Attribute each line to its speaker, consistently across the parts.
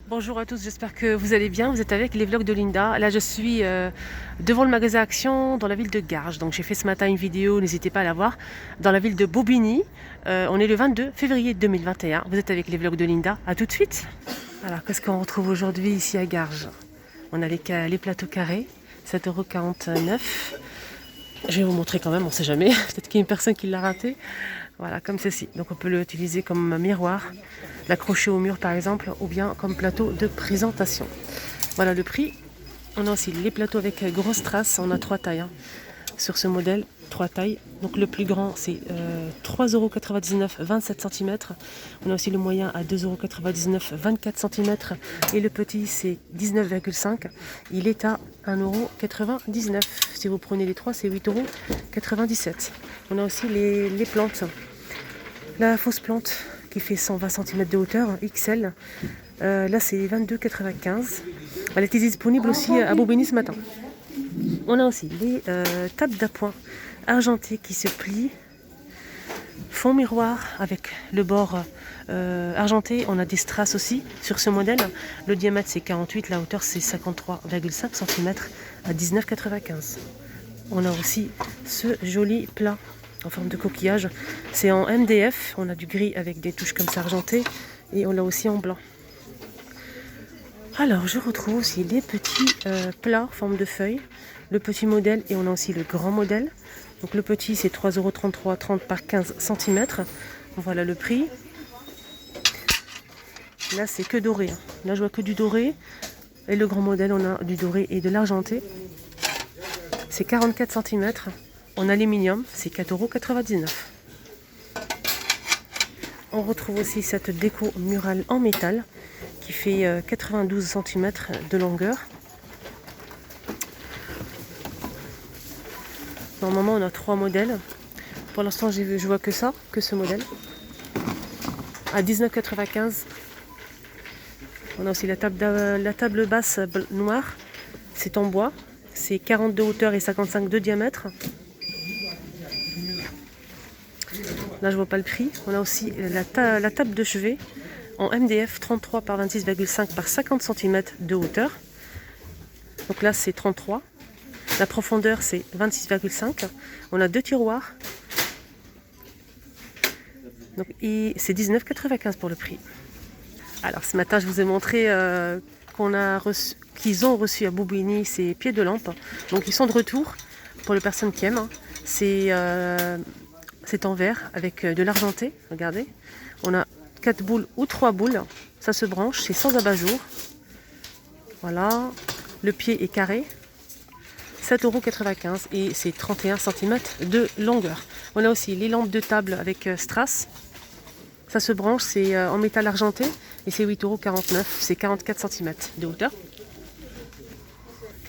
Speaker 1: Bonjour à tous, j'espère que vous allez bien. Vous êtes avec les vlogs de Linda. Là, je suis devant le magasin Action dans la ville de Garges. Donc, j'ai fait ce matin une vidéo, n'hésitez pas à la voir, dans la ville de Bobigny. On est le 22 février 2021. Vous êtes avec les vlogs de Linda. À tout de suite. Alors, qu'est-ce qu'on retrouve aujourd'hui ici à Garges? On a les plateaux carrés, 7,49 €. Je vais vous montrer quand même, on ne sait jamais. Peut-être qu'il y a une personne qui l'a raté. Voilà, comme ceci. Donc, on peut l'utiliser comme miroir, l'accrocher au mur par exemple, ou bien comme plateau de présentation. Voilà le prix. On a aussi les plateaux avec grosse trace. On a 3 tailles sur ce modèle, 3 tailles. Donc le plus grand c'est 3,99 €, 27 cm. On a aussi le moyen à 2,99 €, 24 cm. Et le petit c'est 19,5 €. Il est à 1,99 €. Si vous prenez les 3, c'est 8,97 €. On a aussi les plantes. La fausse plante qui fait 120 cm de hauteur, XL. Là c'est 22,95 €. Elle était disponible aussi à Bobigny ce matin. On a aussi les tables d'appoint argentées qui se plient, fond miroir avec le bord argenté. On a des strass aussi sur ce modèle. Le diamètre c'est 48, la hauteur c'est 53,5 cm à 19,95 €. On a aussi ce joli plat en forme de coquillage. C'est en MDF, on a du gris avec des touches comme ça argentées et on l'a aussi en blanc. Alors je retrouve aussi les petits plats en forme de feuille, le petit modèle et on a aussi le grand modèle. Donc le petit c'est 3,33 €, 30 par 15 cm. Voilà le prix. Là c'est que doré. Là je vois que du doré. Et le grand modèle on a du doré et de l'argenté. C'est 44 cm en aluminium, c'est 4,99 €. On retrouve aussi cette déco murale en métal qui fait 92 cm de longueur. Normalement on a 3 modèles. Pour l'instant je vois que ça, que ce modèle. À 19,95 €. On a aussi la table basse noire. C'est en bois. C'est 40 de hauteur et 55 de diamètre. Là je vois pas le prix. On a aussi la table de chevet en MDF 33 par 26,5 par 50 cm de hauteur. Donc là c'est 33. La profondeur c'est 26,5. On a 2 tiroirs. Donc c'est 19,95 € pour le prix. Alors ce matin je vous ai montré qu'ils ont reçu à Bobigny ces pieds de lampe. Donc ils sont de retour pour les personnes qui aiment. C'est en verre avec de l'argenté. Regardez. On a 4 boules ou 3 boules. Ça se branche, c'est sans abat-jour. Voilà. Le pied est carré. 7,95 € et c'est 31 cm de longueur. On a aussi les lampes de table avec strass. Ça se branche, c'est en métal argenté et c'est 8,49 €. C'est 44 cm de hauteur.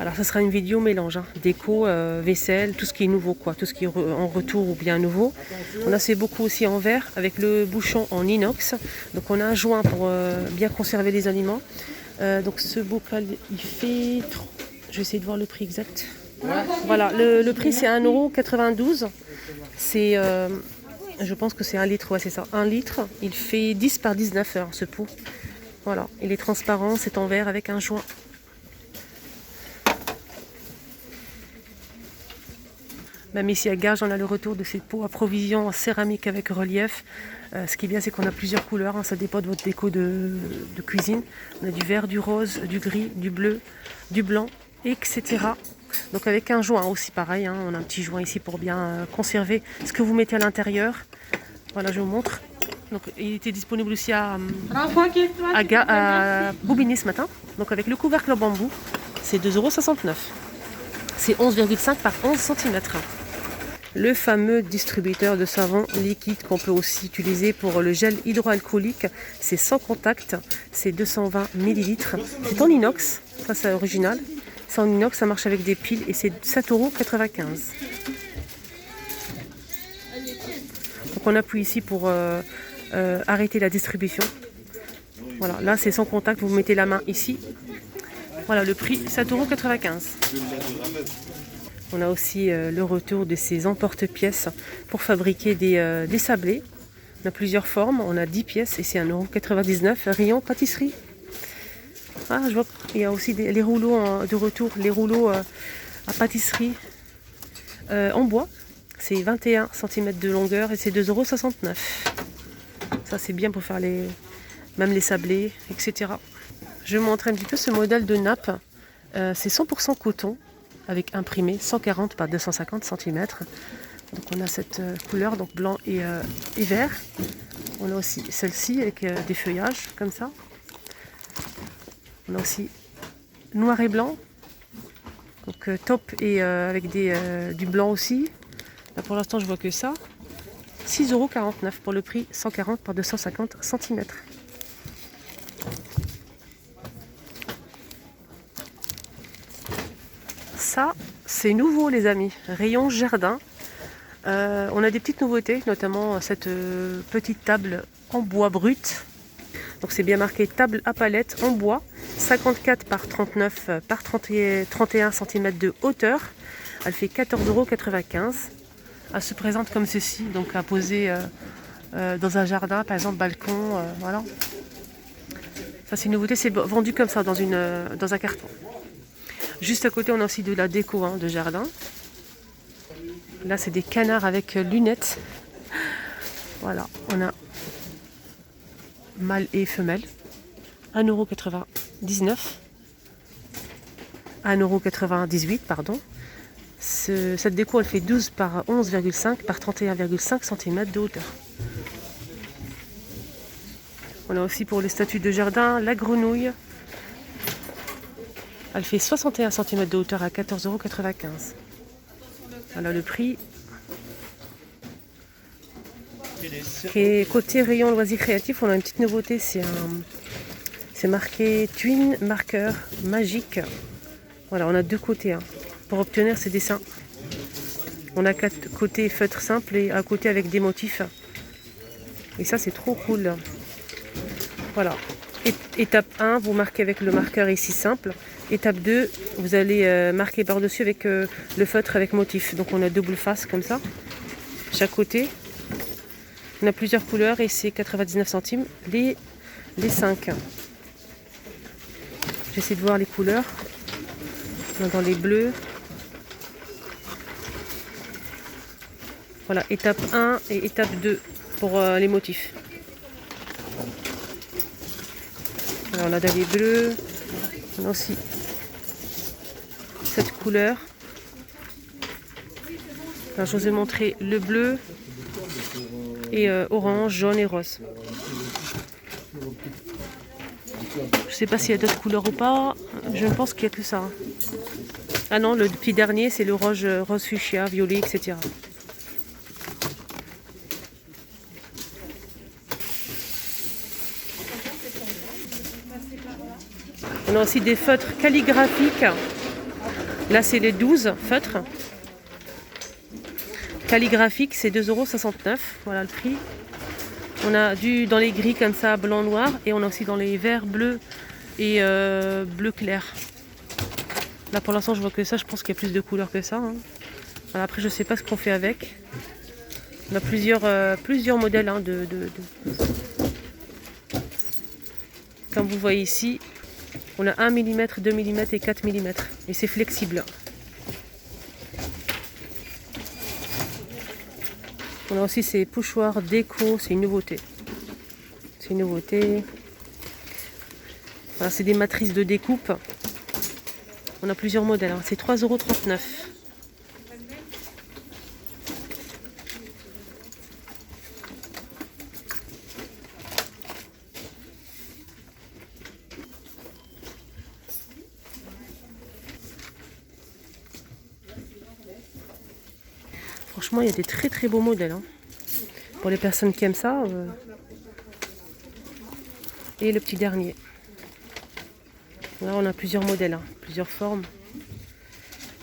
Speaker 1: Alors ça sera une vidéo mélange, déco, vaisselle, tout ce qui est nouveau, quoi, tout ce qui est en retour ou bien nouveau. On a fait beaucoup aussi en verre avec le bouchon en inox. Donc on a un joint pour bien conserver les aliments. Donc ce bocal il fait, je vais essayer de voir le prix exact. Voilà, le prix c'est 1,92 €. C'est, je pense que c'est 1 litre, ouais c'est ça, 1 litre. Il fait 10 par 19 heures ce pot. Voilà, il est transparent, c'est en verre avec un joint. Même ici à Garges, on a le retour de ces pots à provision en céramique avec relief. Ce qui est bien, c'est qu'on a plusieurs couleurs. Ça dépend de votre déco de cuisine. On a du vert, du rose, du gris, du bleu, du blanc, etc. Donc avec un joint aussi pareil. On a un petit joint ici pour bien conserver ce que vous mettez à l'intérieur. Voilà, je vous montre. Donc il était disponible aussi à Bobigny ce matin. Donc avec le couvercle en bambou, c'est 2,69 €. C'est 11,5 par 11 cm. Le fameux distributeur de savon liquide qu'on peut aussi utiliser pour le gel hydroalcoolique, c'est sans contact, c'est 220 ml. C'est en inox, ça c'est original. C'est en inox, ça marche avec des piles et c'est 7,95 €. Donc on appuie ici pour arrêter la distribution. Voilà, là c'est sans contact, vous mettez la main ici. Voilà le prix, 7,95 €. On a aussi le retour de ces emporte-pièces pour fabriquer des sablés. On a plusieurs formes, on a 10 pièces et c'est 1,99 €, rayon pâtisserie. Ah, je vois qu'il y a aussi les rouleaux de retour, les rouleaux à pâtisserie en bois. C'est 21 cm de longueur et c'est 2,69 €. Ça c'est bien pour faire même les sablés, etc. Je vais vous montrer un petit peu ce modèle de nappe. C'est 100% coton avec imprimé 140 par 250 cm. Donc on a cette couleur, donc blanc et vert. On a aussi celle-ci avec des feuillages comme ça. On a aussi noir et blanc. Donc top et avec du blanc aussi. Là pour l'instant je vois que ça. 6,49 € pour le prix 140 par 250 cm. Ça, c'est nouveau les amis. Rayon jardin. On a des petites nouveautés, notamment cette petite table en bois brut. Donc c'est bien marqué table à palette en bois. 54 par 39 par 31 cm de hauteur. Elle fait 14,95 €. Elle se présente comme ceci, donc à poser dans un jardin, par exemple balcon, voilà. Ça c'est une nouveauté, c'est vendu comme ça dans un carton. Juste à côté on a aussi de la déco de jardin. Là c'est des canards avec lunettes. Voilà, on a mâle et femelle. 1,99 €. 1,98 €, pardon. Cette déco elle fait 12 par 11,5 par 31,5 cm de hauteur. On a aussi pour les statues de jardin la grenouille. Elle fait 61 cm de hauteur à 14,95 €. Voilà le prix. Et côté rayon loisirs créatifs, on a une petite nouveauté, c'est marqué Twin Marker Magique. Voilà, on a deux côtés pour obtenir ces dessins. On a 4 côtés feutre simple et un côté avec des motifs. Et ça c'est trop cool. Voilà. Étape 1, vous marquez avec le marqueur ici simple. Étape 2, vous allez marquer par-dessus avec le feutre avec motif. Donc on a double face comme ça, chaque côté. On a plusieurs couleurs et c'est 99 centimes les 5. J'essaie de voir les couleurs. On a dans les bleus. Voilà, étape 1 et étape 2 pour les motifs. Alors, on a dans les bleus. On a aussi cette couleur. Alors, je vous ai montré le bleu et orange, jaune et rose. Je ne sais pas s'il y a d'autres couleurs ou pas. Je pense qu'il n'y a que ça. Ah non, le petit dernier, c'est le rose fuchsia, violet, etc. On a aussi des feutres calligraphiques. Là, c'est les 12 feutres. Calligraphique, c'est 2,69 €. Voilà le prix. On a dans les gris comme ça, blanc, noir. Et on a aussi dans les verts, bleus et bleu clair. Là, pour l'instant, je vois que ça. Je pense qu'il y a plus de couleurs que ça. Voilà, après, je ne sais pas ce qu'on fait avec. On a plusieurs modèles Comme vous voyez ici, on a 1 mm, 2 mm et 4 mm. Et c'est flexible. On a aussi ces pochoirs déco, c'est une nouveauté. C'est une nouveauté. Voilà, c'est des matrices de découpe. On a plusieurs modèles. C'est 3,39 €. Franchement, il y a des très très beaux modèles. Pour les personnes qui aiment ça. Et le petit dernier. Là, on a plusieurs modèles, plusieurs formes.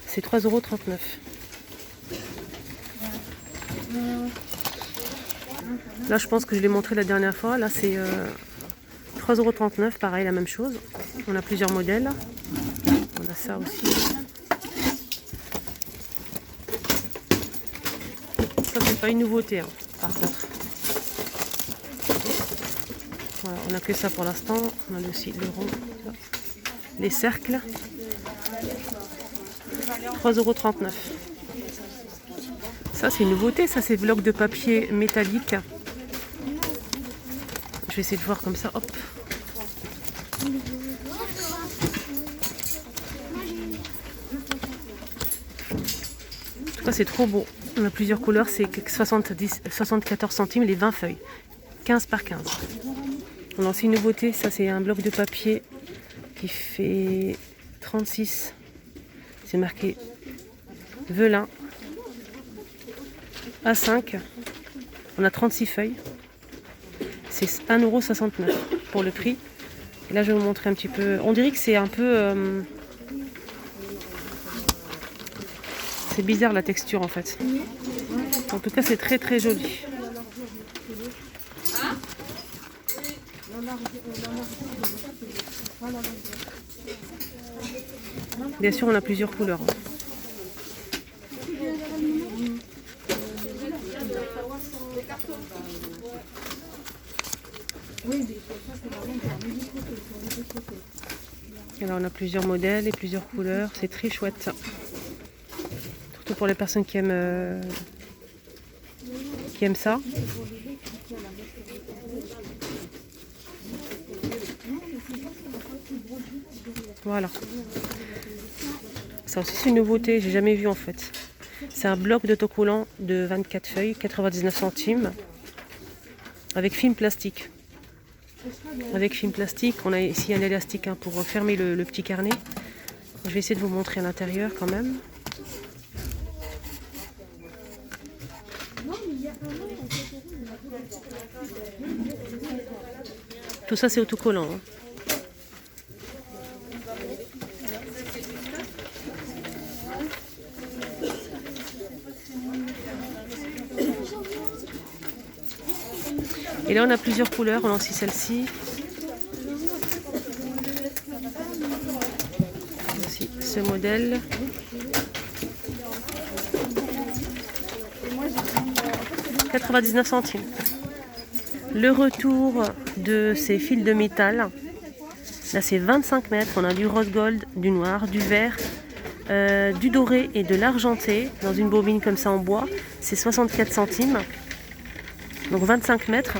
Speaker 1: C'est 3,39 €. Là, je pense que je l'ai montré la dernière fois. Là, c'est 3,39 €. Pareil, la même chose. On a plusieurs modèles. On a ça aussi. Ça, c'est pas une nouveauté, par contre. Voilà, on n'a que ça pour l'instant. On a aussi le rond. les cercles. 3,39 €. Ça c'est une nouveauté, ça c'est bloc de papier métallique. Je vais essayer de voir comme ça, hop. Ça c'est trop beau. On a plusieurs couleurs, c'est 74 centimes les 20 feuilles. 15 par 15. On a aussi une nouveauté, ça c'est un bloc de papier qui fait 36. C'est marqué Velin A5. On a 36 feuilles. C'est 1,69 € pour le prix. Et là je vais vous montrer un petit peu. On dirait que c'est un peu... c'est bizarre la texture en fait. En tout cas c'est très très joli. Bien sûr on a plusieurs couleurs. Alors on a plusieurs modèles et plusieurs couleurs, c'est très chouette. Surtout pour les personnes qui aiment ça. Voilà. Ça aussi c'est une nouveauté, j'ai jamais vu en fait. C'est un bloc d'autocollant de 24 feuilles, 99 centimes, avec film plastique. Avec film plastique, on a ici un élastique pour fermer le petit carnet. Je vais essayer de vous montrer à l'intérieur quand même. Tout ça c'est autocollant. Et là on a plusieurs couleurs, on a aussi celle-ci. Aussi ce modèle. « 99 centimes. Le retour de ces fils de métal. Là c'est 25 mètres, on a du rose gold, du noir, du vert, du doré et de l'argenté dans une bobine comme ça en bois. C'est 64 centimes. Donc 25 mètres.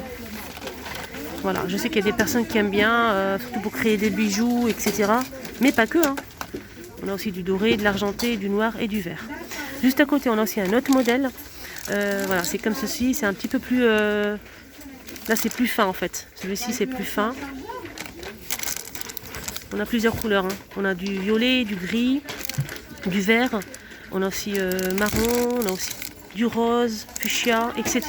Speaker 1: Voilà, je sais qu'il y a des personnes qui aiment bien, surtout pour créer des bijoux, etc. Mais pas que. On a aussi du doré, de l'argenté, du noir et du vert. Juste à côté, on a aussi un autre modèle. Voilà, c'est comme ceci, c'est un petit peu plus... là, c'est plus fin en fait. Celui-ci, c'est plus fin. On a plusieurs couleurs. On a du violet, du gris, du vert. On a aussi marron, on a aussi du rose, fuchsia, etc.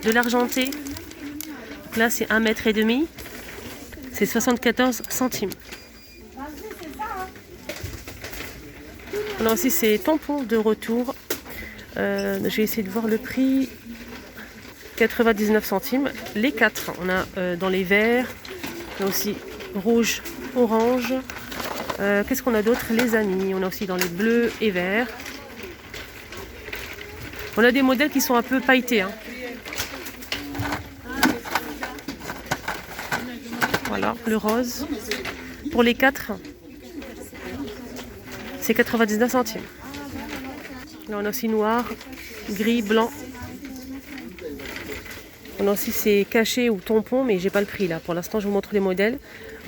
Speaker 1: De l'argenté. Donc là, c'est 1,5 m. C'est 74 centimes. On a aussi ces tampons de retour. Je vais essayer de voir le prix. 99 centimes. Les 4. On a dans les verts. On a aussi rouge, orange. Qu'est-ce qu'on a d'autre? Les amis. On a aussi dans les bleus et verts. On a des modèles qui sont un peu pailletés. Voilà, le rose. Pour les 4, c'est 99 centimes. Là, on a aussi noir, gris, blanc. On a aussi ces cachets ou tampons, mais j'ai pas le prix là. Pour l'instant, je vous montre les modèles.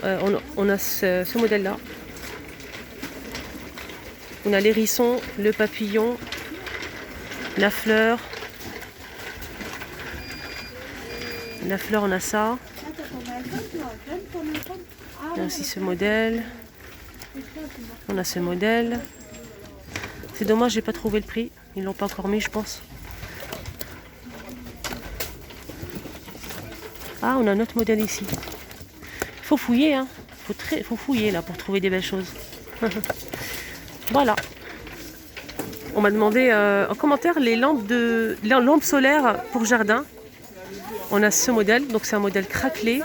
Speaker 1: On a ce modèle-là. On a l'hérisson, le papillon, la fleur. La fleur, on a ça. On a aussi ce modèle. On a ce modèle. C'est dommage, j'ai pas trouvé le prix. Ils l'ont pas encore mis, je pense. Ah, on a un autre modèle ici. Il faut fouiller, faut fouiller là pour trouver des belles choses. Voilà. On m'a demandé en commentaire les lampes solaires pour jardin. On a ce modèle, donc c'est un modèle craquelé.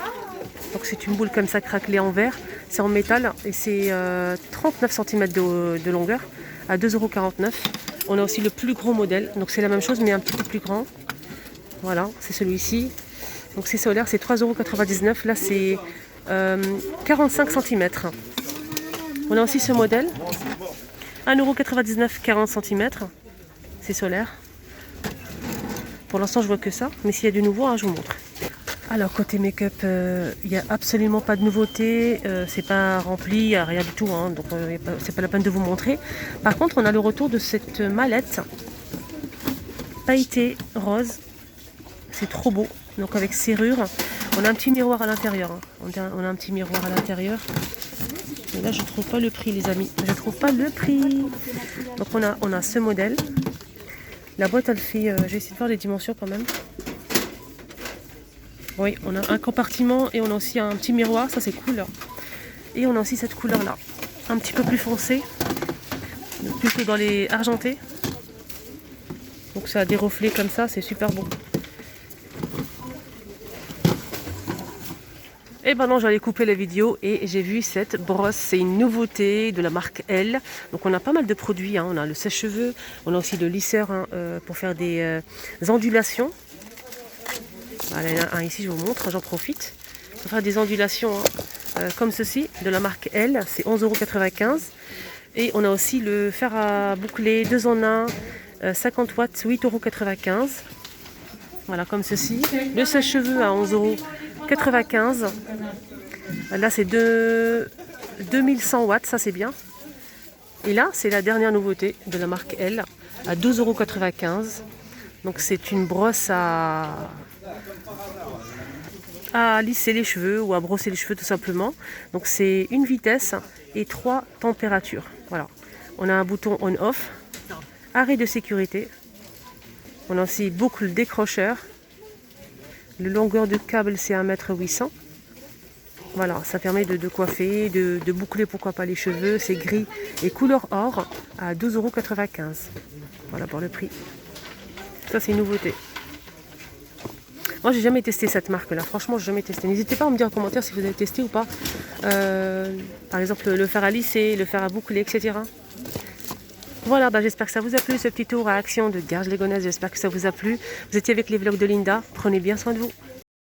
Speaker 1: Donc c'est une boule comme ça craquelée en verre. C'est en métal et c'est 39 cm de longueur à 2,49 €. On a aussi le plus gros modèle, donc c'est la même chose mais un petit peu plus grand. Voilà, c'est celui-ci. Donc c'est solaire, c'est 3,99 €. Là c'est 45 cm. On a aussi ce modèle. 1,99 €, 40 cm. C'est solaire. Pour l'instant, je vois que ça. Mais s'il y a du nouveau, hein, je vous montre. Alors, côté make-up, il n'y a absolument pas de nouveauté. C'est pas rempli, il n'y a rien du tout. Hein, donc, c'est pas la peine de vous montrer. Par contre, on a le retour de cette mallette pailletée rose. C'est trop beau. Donc, avec serrure. On a un petit miroir à l'intérieur. Hein. On a un petit miroir à l'intérieur. Et là, je ne trouve pas le prix, les amis. Je ne trouve pas le prix. Donc, on a ce modèle. La boîte, elle fait... j'ai essayé de voir les dimensions quand même. Oui, on a un compartiment et on a aussi un petit miroir. Ça, c'est cool. Et on a aussi cette couleur-là. Un petit peu plus foncé. Plutôt dans les argentés. Donc, ça a des reflets comme ça. C'est super beau. Et ben non, j'allais couper la vidéo et j'ai vu cette brosse. C'est une nouveauté de la marque Elle. Donc on a pas mal de produits. Hein. On a le sèche-cheveux, on a aussi le lisseur hein, pour faire des ondulations. Voilà, il y en a un ici, je vous montre, j'en profite. Pour faire des ondulations hein, comme ceci, de la marque Elle. C'est 11,95 €. Et on a aussi le fer à boucler 2 en 1, 50 watts, 8,95 €. Voilà, comme ceci. Le sèche-cheveux à 11,95 €. Là, c'est 2100 watts, ça c'est bien. Et là, c'est la dernière nouveauté de la marque Elle, à 12,95 €. Donc, c'est une brosse à lisser les cheveux ou à brosser les cheveux tout simplement. Donc, c'est une vitesse et 3 températures. Voilà. On a un bouton on-off, arrêt de sécurité. On a aussi boucle décrocheur. Le longueur de câble, c'est 1,8 m. Voilà, ça permet de coiffer, de boucler pourquoi pas les cheveux. C'est gris et couleur or à 12,95 €. Voilà pour le prix. Ça, c'est une nouveauté. Moi, j'ai jamais testé cette marque-là. Franchement, j'ai jamais testé. N'hésitez pas à me dire en commentaire si vous avez testé ou pas. Par exemple, le fer à lisser, le fer à boucler, etc. Voilà, j'espère que ça vous a plu, ce petit tour à Action de Garges-les-Gonesse. J'espère que ça vous a plu. Vous étiez avec les vlogs de Linda. Prenez bien soin de vous.